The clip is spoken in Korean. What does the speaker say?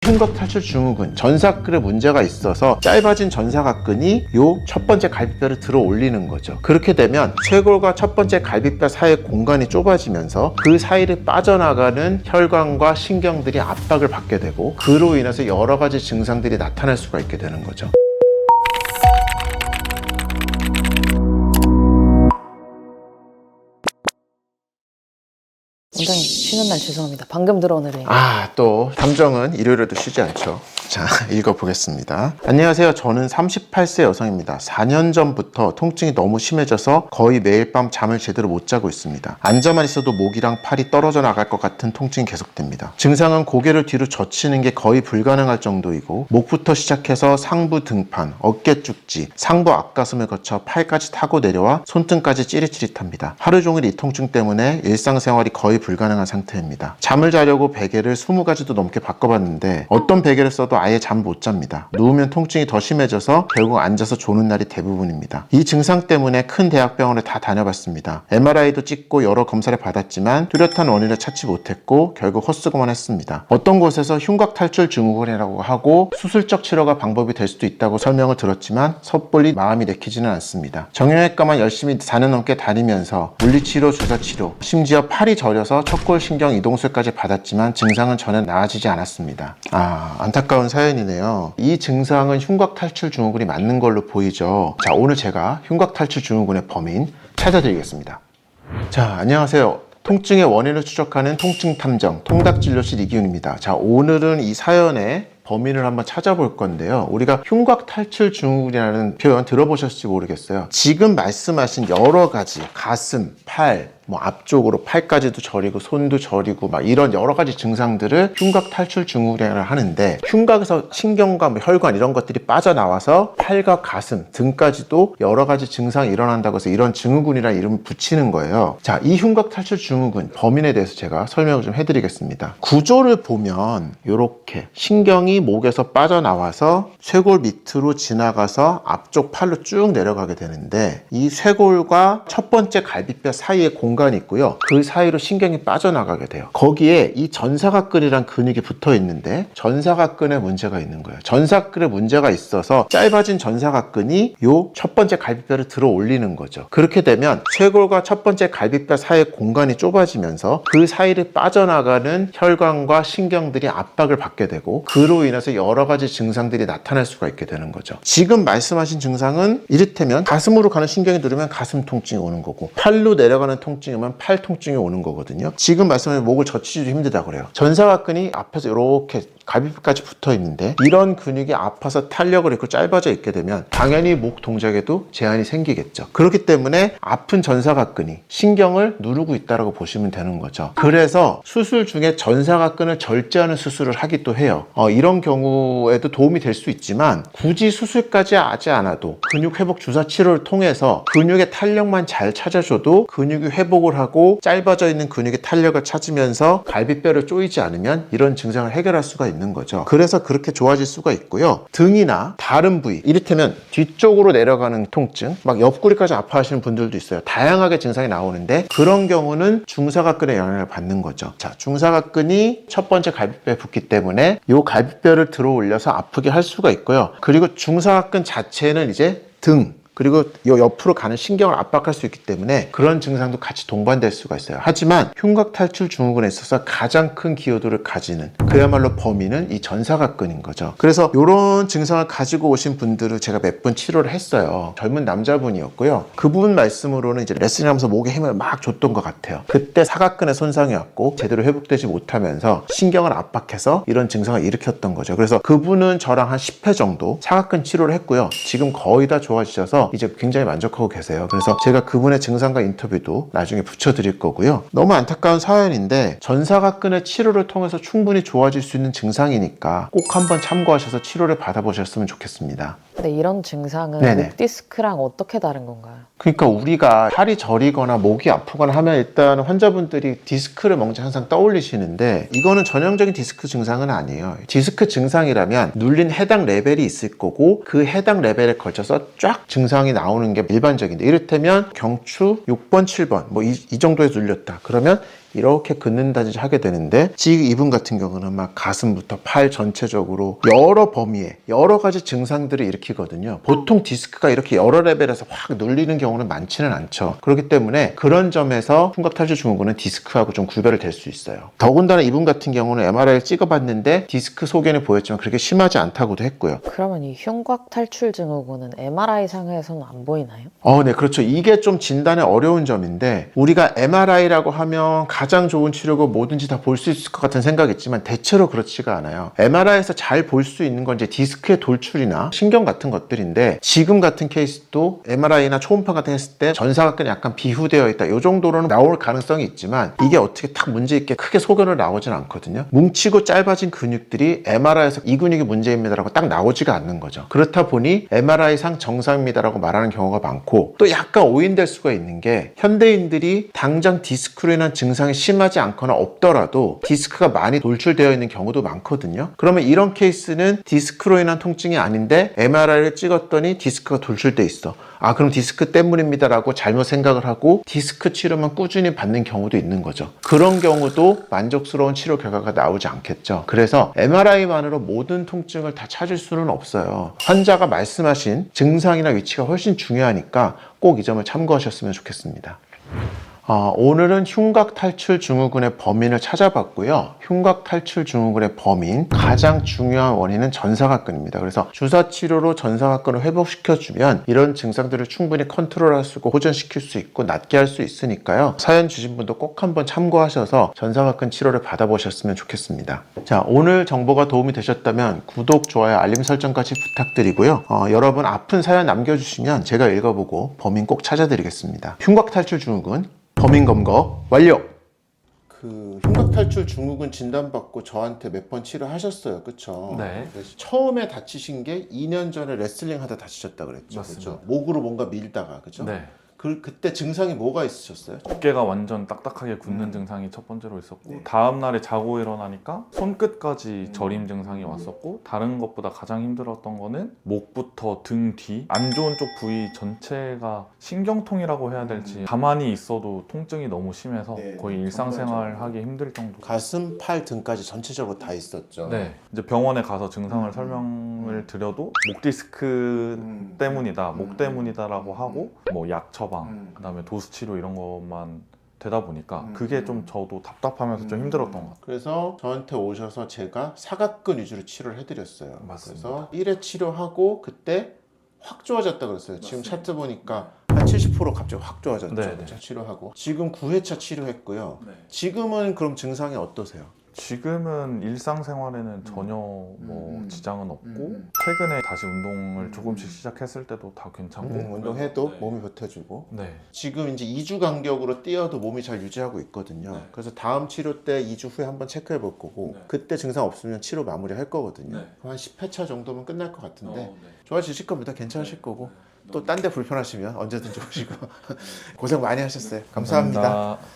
흉곽탈출 증후군, 전사근에 문제가 있어서 짧아진 전사각근이 요 첫 번째 갈비뼈를 들어 올리는 거죠. 그렇게 되면 쇄골과 첫 번째 갈비뼈 사이의 공간이 좁아지면서 그 사이를 빠져나가는 혈관과 신경들이 압박을 받게 되고, 그로 인해서 여러 가지 증상들이 나타날 수가 있게 되는 거죠. 원장님, 쉬는 날 죄송합니다. 방금 들어온 의뢰인. 또 담정은 일요일에도 쉬지 않죠. 자, 읽어보겠습니다. 안녕하세요. 저는 38세 여성입니다. 4년 전부터 통증이 너무 심해져서 거의 매일 밤 잠을 제대로 못 자고 있습니다. 앉아만 있어도 목이랑 팔이 떨어져 나갈 것 같은 통증이 계속됩니다. 증상은 고개를 뒤로 젖히는 게 거의 불가능할 정도이고, 목부터 시작해서 상부 등판, 어깨 쭉지, 상부 앞가슴을 거쳐 팔까지 타고 내려와 손등까지 찌릿찌릿합니다. 하루 종일 이 통증 때문에 일상생활이 거의 불가능한 상태입니다. 잠을 자려고 베개를 20가지도 넘게 바꿔봤는데 어떤 베개를 써도 아예 잠 못 잡니다. 누우면 통증이 더 심해져서 결국 앉아서 조는 날이 대부분입니다. 이 증상 때문에 큰 대학병원에 다 다녀봤습니다. MRI도 찍고 여러 검사를 받았지만 뚜렷한 원인을 찾지 못했고 결국 헛수고만 했습니다. 어떤 곳에서 흉곽탈출 증후군이라고 하고 수술적 치료가 방법이 될 수도 있다고 설명을 들었지만 섣불리 마음이 내키지는 않습니다. 정형외과만 열심히 4년 넘게 다니면서 물리치료, 주사치료, 심지어 팔이 저려서 척골신경 이동술까지 받았지만 증상은 전혀 나아지지 않았습니다. 안타까운 사연이네요. 이 증상은 흉곽탈출 증후군이 맞는 걸로 보이죠. 자, 오늘 제가 흉곽탈출 증후군의 범인 찾아드리겠습니다. 자, 안녕하세요. 통증의 원인을 추적하는 통증탐정 통닥진료실 이기훈입니다. 자, 오늘은 이 사연의 범인을 한번 찾아볼 건데요. 우리가 흉곽탈출 증후군이라는 표현 들어보셨을지 모르겠어요. 지금 말씀하신 여러 가지 가슴, 팔, 앞쪽으로 팔까지도 저리고 손도 저리고 이런 여러 가지 증상들을 흉곽탈출 증후군이라고 하는데, 흉곽에서 신경과 혈관 이런 것들이 빠져나와서 팔과 가슴, 등까지도 여러 가지 증상이 일어난다고 해서 이런 증후군이라는 이름을 붙이는 거예요. 자, 이 흉곽탈출 증후군 범인에 대해서 제가 설명을 좀 해드리겠습니다. 구조를 보면 이렇게 신경이 목에서 빠져나와서 쇄골 밑으로 지나가서 앞쪽 팔로 쭉 내려가게 되는데, 이 쇄골과 첫 번째 갈비뼈 사이에 공간이 있고요. 그 사이로 신경이 빠져나가게 돼요. 거기에 이 전사각근이란 근육이 붙어 있는데 전사각근에 문제가 있는 거예요. 전사각근에 문제가 있어서 짧아진 전사각근이 요 첫 번째 갈비뼈를 들어 올리는 거죠. 그렇게 되면 쇄골과 첫 번째 갈비뼈 사이의 공간이 좁아지면서 그 사이를 빠져나가는 혈관과 신경들이 압박을 받게 되고, 그로 인해서 여러 가지 증상들이 나타날 수가 있게 되는 거죠. 지금 말씀하신 증상은 이를테면 가슴으로 가는 신경이 누르면 가슴 통증이 오는 거고, 팔로 내려가는 통증이면 팔 통증이 오는 거거든요. 지금 말씀하신 목을 젖히기도 힘들다 그래요. 전사각근이 앞에서 이렇게 갈비뼈까지 붙어 있는데 이런 근육이 아파서 탄력을 잃고 짧아져 있게 되면 당연히 목 동작에도 제한이 생기겠죠. 그렇기 때문에 아픈 전사각근이 신경을 누르고 있다고 보시면 되는 거죠. 그래서 수술 중에 전사각근을 절제하는 수술을 하기도 해요. 이런 경우에도 도움이 될 수 있지만 굳이 수술까지 하지 않아도 근육 회복 주사 치료를 통해서 근육의 탄력만 잘 찾아줘도 근육이 회복을 하고 짧아져 있는 근육의 탄력을 찾으면서 갈비뼈를 조이지 않으면 이런 증상을 해결할 수가 있는 거죠. 그래서 그렇게 좋아질 수가 있고요. 등이나 다른 부위, 이를테면 뒤쪽으로 내려가는 통증, 옆구리까지 아파하시는 분들도 있어요. 다양하게 증상이 나오는데 그런 경우는 중사각근의 영향을 받는 거죠. 자, 중사각근이 첫 번째 갈비뼈에 붙기 때문에 이 갈비뼈를 들어 올려서 아프게 할 수가 있고요. 그리고 중사각근 자체는 이제 등, 그리고 이 옆으로 가는 신경을 압박할 수 있기 때문에 그런 증상도 같이 동반될 수가 있어요. 하지만 흉곽탈출 증후군에 있어서 가장 큰 기여도를 가지는, 그야말로 범인은 이 전사각근인 거죠. 그래서 이런 증상을 가지고 오신 분들을 제가 몇 번 치료를 했어요. 젊은 남자분이었고요. 그분 말씀으로는 이제 레슨하면서 목에 힘을 막 줬던 것 같아요. 그때 사각근에 손상이 왔고 제대로 회복되지 못하면서 신경을 압박해서 이런 증상을 일으켰던 거죠. 그래서 그분은 저랑 한 10회 정도 사각근 치료를 했고요. 지금 거의 다 좋아지셔서 이제 굉장히 만족하고 계세요. 그래서 제가 그분의 증상과 인터뷰도 나중에 붙여드릴 거고요. 너무 안타까운 사연인데 전사각근의 치료를 통해서 충분히 좋아질 수 있는 증상이니까 꼭 한번 참고하셔서 치료를 받아보셨으면 좋겠습니다. 근데 이런 증상은 네네. 목 디스크랑 어떻게 다른 건가요? 그러니까 우리가 팔이 저리거나 목이 아프거나 하면 일단 환자분들이 디스크를 먼저 항상 떠올리시는데 이거는 전형적인 디스크 증상은 아니에요. 디스크 증상이라면 눌린 해당 레벨이 있을 거고 그 해당 레벨에 걸쳐서 쫙 증상이 나오는 게 일반적인데, 이를테면 경추 6번, 7번 이 정도에서 눌렸다. 그러면 이렇게 긋는다든지 하게 되는데, 지금 이분 같은 경우는 막 가슴부터 팔 전체적으로 여러 범위에 여러 가지 증상들을 일으키거든요. 보통 디스크가 이렇게 여러 레벨에서 확 눌리는 경우는 많지는 않죠. 그렇기 때문에 그런 점에서 흉곽탈출 증후군은 디스크하고 좀 구별이 될 수 있어요. 더군다나 이분 같은 경우는 MRI를 찍어봤는데 디스크 소견이 보였지만 그렇게 심하지 않다고도 했고요. 그러면 이 흉곽 탈출 증후군은 MRI 상에서는 안 보이나요? 네, 그렇죠. 이게 좀 진단이 어려운 점인데, 우리가 MRI라고 하면 가장 좋은 치료고 뭐든지 다 볼 수 있을 것 같은 생각이 있지만 대체로 그렇지가 않아요. MRI에서 잘 볼 수 있는 건 이제 디스크의 돌출이나 신경 같은 것들인데, 지금 같은 케이스도 MRI나 초음파 같은 거 했을 때 전사각근이 약간 비후되어 있다, 이 정도로는 나올 가능성이 있지만 이게 어떻게 딱 문제 있게 크게 소견을 나오진 않거든요. 뭉치고 짧아진 근육들이 MRI에서 이 근육이 문제입니다라고 딱 나오지가 않는 거죠. 그렇다 보니 MRI상 정상입니다라고 말하는 경우가 많고, 또 약간 오인될 수가 있는 게, 현대인들이 당장 디스크로 인한 증상이 심하지 않거나 없더라도 디스크가 많이 돌출되어 있는 경우도 많거든요. 그러면 이런 케이스는 디스크로 인한 통증이 아닌데 MRI를 찍었더니 디스크가 돌출돼 있어. 그럼 디스크 때문입니다라고 잘못 생각을 하고 디스크 치료만 꾸준히 받는 경우도 있는 거죠. 그런 경우도 만족스러운 치료 결과가 나오지 않겠죠. 그래서 MRI만으로 모든 통증을 다 찾을 수는 없어요. 환자가 말씀하신 증상이나 위치가 훨씬 중요하니까 꼭 이 점을 참고하셨으면 좋겠습니다. 오늘은 흉곽 탈출 증후군의 범인을 찾아봤고요. 흉곽 탈출 증후군의 범인, 가장 중요한 원인은 전사각근입니다. 그래서 주사 치료로 전사각근을 회복시켜주면 이런 증상들을 충분히 컨트롤할 수 있고 호전시킬 수 있고 낫게 할 수 있으니까요. 사연 주신 분도 꼭 한번 참고하셔서 전사각근 치료를 받아보셨으면 좋겠습니다. 자, 오늘 정보가 도움이 되셨다면 구독, 좋아요, 알림 설정까지 부탁드리고요. 여러분 아픈 사연 남겨주시면 제가 읽어보고 범인 꼭 찾아드리겠습니다. 흉곽 탈출 증후군 범인 검거 완료! 흉곽 탈출 증후군 진단받고 저한테 몇 번 치료하셨어요, 그쵸? 네. 그래서 처음에 다치신 게 2년 전에 레슬링 하다 다치셨다 그랬죠? 맞습니다. 그쵸? 목으로 뭔가 밀다가, 그죠? 네. 그때 증상이 뭐가 있으셨어요? 어깨가 완전 딱딱하게 굳는 증상이 첫 번째로 있었고, 다음 날에 자고 일어나니까 손끝까지 저림 증상이 왔었고, 다른 것보다 가장 힘들었던 거는 목부터 등 뒤 안 좋은 쪽 부위 전체가 신경통이라고 해야 될지 가만히 있어도 통증이 너무 심해서 네, 거의 일상생활 하기 힘들 정도. 가슴, 팔, 등까지 전체적으로 다 있었죠? 네. 이제 병원에 가서 증상을 설명을 드려도 목 디스크 때문이다, 목 때문이다라고 하고 뭐 약 처방, 그다음에 도수 치료 이런 것만 되다 보니까 그게 좀 저도 답답하면서 좀 힘들었던 것 같아요. 그래서 저한테 오셔서 제가 사각근 위주로 치료를 해드렸어요. 맞습니다. 그래서 1회 치료하고 그때 확 좋아졌다 그랬어요. 지금 차트 보니까 한 70% 갑자기 확 좋아졌죠. 네, 그렇죠? 치료하고 지금 9회차 치료했고요. 지금은 그럼 증상이 어떠세요? 지금은 일상생활에는 전혀 뭐 지장은 없고, 최근에 다시 운동을 조금씩 시작했을 때도 다 괜찮고. 운동해도 네. 몸이 버텨주고. 네. 지금 이제 2주 간격으로 뛰어도 몸이 잘 유지하고 있거든요. 네. 그래서 다음 치료 때 2주 후에 한번 체크해 볼 거고, 네. 그때 증상 없으면 치료 마무리 할 거거든요. 네. 한 10회차 정도면 끝날 것 같은데 네. 좋아지실 겁니다. 괜찮으실 거고. 또 딴 데 불편하시면 언제든지 오시고. 고생 많이 하셨어요. 감사합니다. 감사합니다.